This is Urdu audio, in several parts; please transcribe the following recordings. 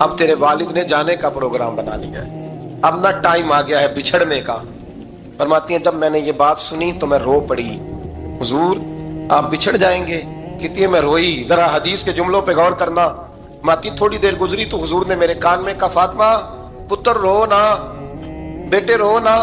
اب تیرے والد نے جانے کا پروگرام بنا لیا ہے، اب نہ ٹائم آ گیا ہے بچھڑنے کا۔ فرماتی ہیں جب میں نے یہ بات سنی تو میں رو پڑی، حضور آپ بچھڑ جائیں گے؟ کہتی ہے میں روئی۔ ذرا حدیث کے جملوں پہ غور کرنا۔ ماتی تھوڑی دیر گزری تو حضور نے میرے کان میں کہا فاطمہ پتر رو نا، بیٹے رو نا،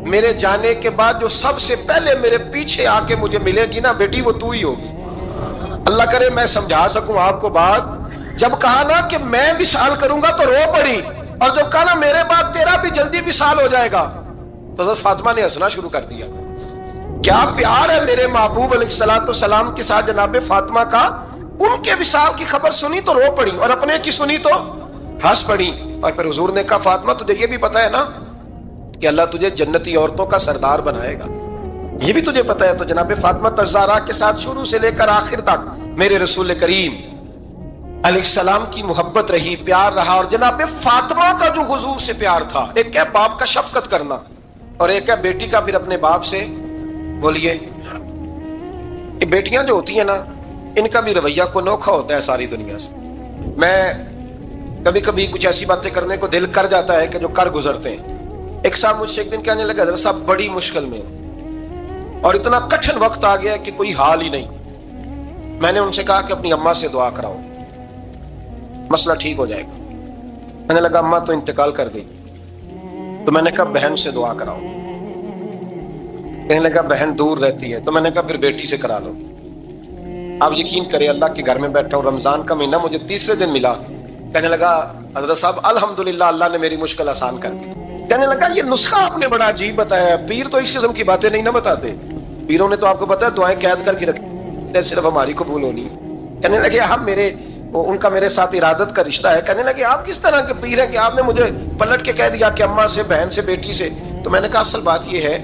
میرے جانے کے بعد جو سب سے پہلے میرے پیچھے آ کے مجھے ملے گی نا بیٹی، وہ تو ہی ہوگی۔ اللہ کرے میں سمجھا سکوں آپ کو بات۔ جب کہا نا کہ میں وصال کروں گا تو رو پڑی، اور جب کہا نا میرے بعد تیرا بھی جلدی وصال ہو جائے گا تو حضرت فاطمہ نے ہنسنا شروع کر دیا۔ کیا پیار ہے میرے محبوب علیہ الصلوۃ والسلام کے ساتھ جناب فاطمہ کا۔ ان کے وصال کی خبر سنی تو رو پڑی، اور اپنے کی سنی تو ہنس پڑی۔ اور پھر حضور نے کہا فاطمہ تجھے یہ بھی پتا ہے نا کہ اللہ تجھے جنتی عورتوں کا سردار بنائے گا، یہ بھی تجھے پتا ہے؟ تو جناب فاطمہ الزہرا کے ساتھ شروع سے لے کر آخر تک میرے رسول کریم علیہ السلام کی محبت رہی، پیار رہا۔ اور جناب فاطمہ کا جو حضور سے پیار تھا، ایک ہے باپ کا شفقت کرنا اور ایک ہے بیٹی کا پھر اپنے باپ سے، بولیے یہ بیٹیاں جو ہوتی ہیں نا ان کا بھی رویہ کو نوکھا ہوتا ہے ساری دنیا سے۔ میں کبھی کبھی کچھ ایسی باتیں کرنے کو دل کر جاتا ہے کہ جو کر گزرتے ہیں۔ ایک صاحب مجھ سے ایک دن کہنے لگا حضرت صاحب بڑی مشکل میں ہوں اور اتنا کٹھن وقت آ گیا کہ کوئی حال ہی نہیں۔ میں نے ان سے کہا کہ اپنی اماں سے دعا کراؤ، مسئلہ ٹھیک ہو جائے گا۔ میں نے لگا اماں تو انتقال کر گئی، تو میں نے کہا بہن سے دعا کراؤ۔ کہنے لگا بہن دور رہتی ہے، تو میں نے کہا پھر بیٹی سے کرا لو۔ آپ یقین کریں اللہ کے گھر میں بیٹھا ہوں، رمضان کا مہینہ مجھے تیسرے دن ملا۔ کہنے لگا حضرت صاحب الحمدللہ اللہ نے میری مشکل آسان کر دی۔ کہنے لگا یہ نسخہ آپ نے بڑا عجیب بتایا، پیر تو اس قسم کی باتیں نہیں نہ بتاتے، پیروں نے تو آپ کو پتا ہے دعائیں قید کر کے رکھی، صرف ہماری قبول ہونی ہے۔ کہنے لگے آپ ان کا میرے ساتھ ارادت کا رشتہ ہے۔ کہنے لگے آپ کس طرح کے پیر ہیں کہ آپ نے مجھے پلٹ کے کہہ دیا کہ اماں سے، بہن سے، بیٹی سے؟ تو میں نے کہا اصل بات یہ ہے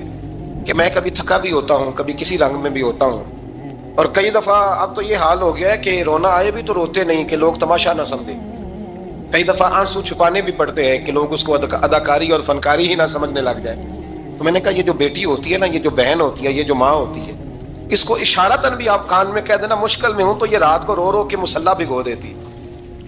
کہ میں کبھی تھکا بھی ہوتا ہوں، کبھی کسی رنگ میں بھی ہوتا ہوں، اور کئی دفعہ اب تو یہ حال ہو گیا ہے کہ رونا آئے بھی تو روتے نہیں کہ لوگ تماشا نہ سمجھیں، کئی دفعہ آنسو چھپانے بھی پڑتے ہیں کہ لوگ اس کو اداکاری اور فنکاری ہی نہ سمجھنے لگ جائے۔ تو میں نے کہا یہ جو بیٹی ہوتی ہے نا، یہ جو بہن ہوتی ہے، یہ جو ماں ہوتی ہے، اس کو اشارتاً بھی آپ کان میں کہہ دینا مشکل میں ہوں تو یہ رات کو رو رو کے مصلی بھگو دیتی،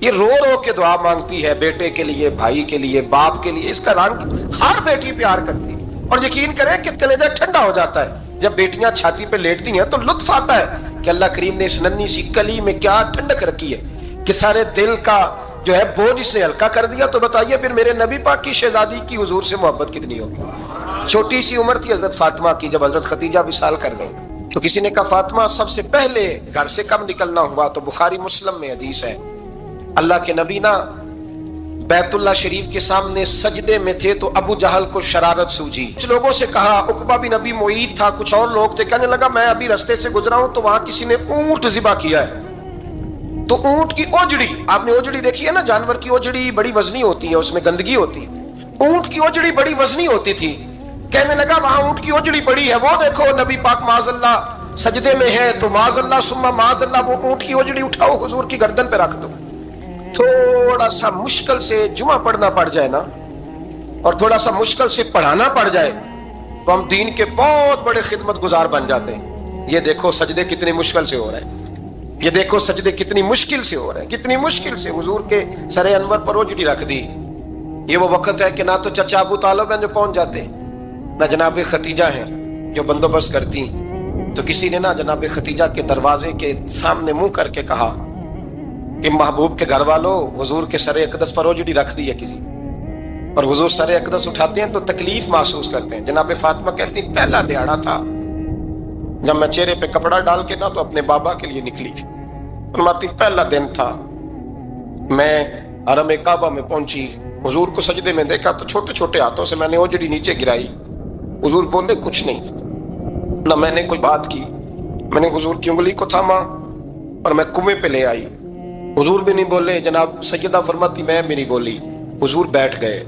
یہ رو رو کے دعا مانگتی ہے بیٹے کے لیے، بھائی کے لیے، باپ کے لیے۔ اس کا رنگ ہر بیٹی پیار کرتی ہے، اور یقین کریں کہ کلیجہ ٹھنڈا ہو جاتا ہے جب بیٹیاں چھاتی پہ لیٹتی ہیں، تو لطف آتا ہے کہ اللہ کریم نے اس ننھی سی کلی میں کیا ٹھنڈک رکھی ہے کہ سارے دل کا جو ہے بوجھ اس نے ہلکا کر دیا۔ تو بتائیے پھر میرے نبی پاک کی شہزادی کی حضور سے محبت کتنی ہوگی۔ چھوٹی سی عمر تھی حضرت فاطمہ کی جب حضرت خدیجہ وصال کر گئی، تو کسی نے کہا فاطمہ سب سے پہلے گھر سے کب نکلنا ہوا؟ تو بخاری مسلم میں حدیث ہے، اللہ کے نبی نا بیت اللہ شریف کے سامنے سجدے میں تھے تو ابو جہل کو شرارت سوجی، کچھ لوگوں سے کہا، عقبہ بن ابی معیط تھا، کچھ اور لوگ تھے، کہنے لگا میں ابھی رستے سے گزرا ہوں تو وہاں کسی نے اونٹ ذبح کیا ہے۔ تو اونٹ کی اوجڑی، آپ نے اوجڑی دیکھی ہے نا، جانور کی اوجڑی بڑی وزنی ہوتی ہے، اس میں گندگی ہوتی ہے، اونٹ کی اوجڑی بڑی وزنی ہوتی تھی۔ کہنے لگا وہاں اونٹ کی اوجڑی پڑی ہے، وہ دیکھو نبی پاک معاذ اللہ سجدے میں ہے، تو معاذ اللہ ثم معاذ اللہ وہ اونٹ کی اوجڑی اٹھاؤ حضور کی گردن پہ رکھ دو۔ تھوڑا سا مشکل سے جمعہ پڑھنا پڑ جائے نا، اور تھوڑا سا مشکل سے پڑھانا پڑ جائے تو ہم دین کے بہت بڑے خدمت گزار بن جاتے ہیں۔ یہ دیکھو سجدے کتنی مشکل سے ہو رہے ہیں، یہ دیکھو سجدے کتنی مشکل سے ہو رہے ہیں، کتنی مشکل سے حضور کے سر انور پر اوجڑی رکھ دی۔ یہ وہ وقت ہے کہ نہ تو چچا ابو طالب ہیں جو پہنچ جاتے، نہ جناب ختیجہ ہیں جو بندوبست کرتی، تو کسی نے نہ جناب ختیجہ کے دروازے کے سامنے منہ کر کے کہا کہ محبوب کے گھر والوں حضور کے سر اقدس پر اوجڑی رکھ دی ہے کسی، اور حضور سر اقدس اٹھاتے ہیں تو تکلیف محسوس کرتے ہیں۔ جناب فاطمہ کہتی پہلا دہاڑا تھا جب میں چہرے پہ کپڑا ڈال کے نہ تو اپنے بابا کے لیے نکلی، فرماتی پہلا دن تھا، میں حرم کعبہ میں پہنچی، حضور کو سجدے میں دیکھا تو چھوٹے چھوٹے ہاتھوں سے میں نے اوجڑی نیچے گرائی، حضور بولے کچھ نہیں، نہ میں نے کوئی بات کی، میں نے حضور کی انگلی کو تھاما اور میں کنویں پہ لے آئی، حضور بھی نہیں بولے، جناب سیدہ فرماتی میں بھی نہیں بولی، حضور بیٹھ گئے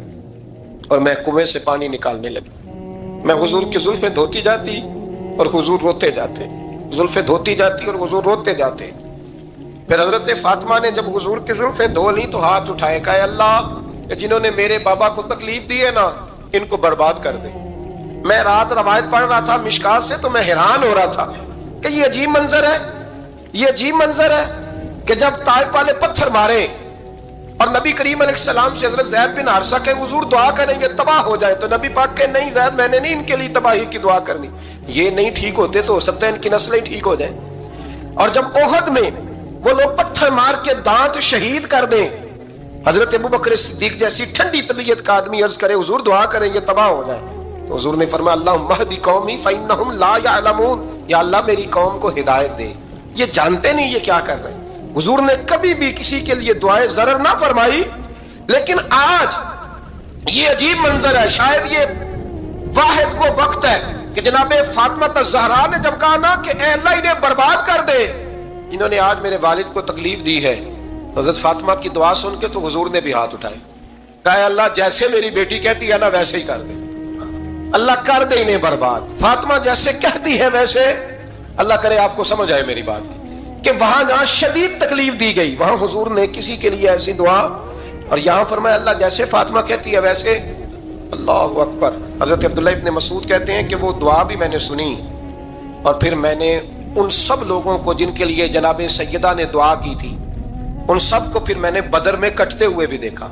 اور میں کنویں سے پانی نکالنے لگی، میں حضور کی زلفیں دھوتی جاتی اور حضور روتے جاتے، زلفیں دھوتی جاتی اور حضور روتے جاتے۔ پھر حضرت فاطمہ نے جب حضور کی زلفیں دھو لی تو ہاتھ اٹھائے، کہا اللہ جنہوں نے میرے بابا کو تکلیف دی ہے نا ان کو برباد کر دے۔ میں رات روایت پڑھ رہا تھا مشکات سے تو میں حیران ہو رہا تھا کہ یہ عجیب منظر ہے، یہ عجیب منظر ہے کہ جب طائف والے پتھر مارے اور نبی کریم علیہ السلام سے حضرت زید بن حارثہ کہ حضور دعا کریں گے تباہ ہو جائے، تو نبی پاک کہ نہیں زید، میں نے نہیں ان کے لیے تباہی کی دعا کرنی، یہ نہیں ٹھیک ہوتے تو ہو سکتا ہے ان کی نسلیں ٹھیک ہو جائیں۔ اور جب احد میں وہ لوگ پتھر مار کے دانت شہید کر دیں، حضرت ابوبکر صدیق جیسی ٹھنڈی طبیعت کا آدمی عرض کرے حضور دعا کریں گے تباہ ہو جائے، تو حضور نے فرمایا اللہم اہدی قومی فإنہم لا یعلمون، یا اللہ میری قوم کو ہدایت دے، یہ جانتے نہیں یہ کیا کر رہے ہیں۔ حضور نے کبھی بھی کسی کے لیے دعائیں ضرر نہ فرمائی، لیکن آج یہ عجیب منظر ہے، شاید یہ واحد وہ وقت ہے کہ جناب فاطمہ الزہرا نے جب کہا نا کہ اے اللہ انہیں برباد کر دے، انہوں نے آج میرے والد کو تکلیف دی ہے، حضرت فاطمہ کی دعا سن کے تو حضور نے بھی ہاتھ اٹھائے، کہا اے اللہ جیسے میری بیٹی کہتی ہے نا ویسے ہی کر دے، اللہ کر دے انہیں برباد، فاطمہ جیسے کہتی ہے ویسے، اللہ کرے آپ کو سمجھ آئے میری بات کہ وہاں جہاں شدید تکلیف دی گئی وہاں حضور نے کسی کے لیے ایسی دعا، اور یہاں فرمایا اللہ جیسے فاطمہ کہتی ہے ویسے، اللہ اکبر۔ حضرت عبداللہ ابن مسعود کہتے ہیں کہ وہ دعا بھی میں نے سنی، اور پھر میں نے ان سب لوگوں کو جن کے لیے جناب سیدہ نے دعا کی تھی، ان سب کو پھر میں نے بدر میں کٹتے ہوئے بھی دیکھا۔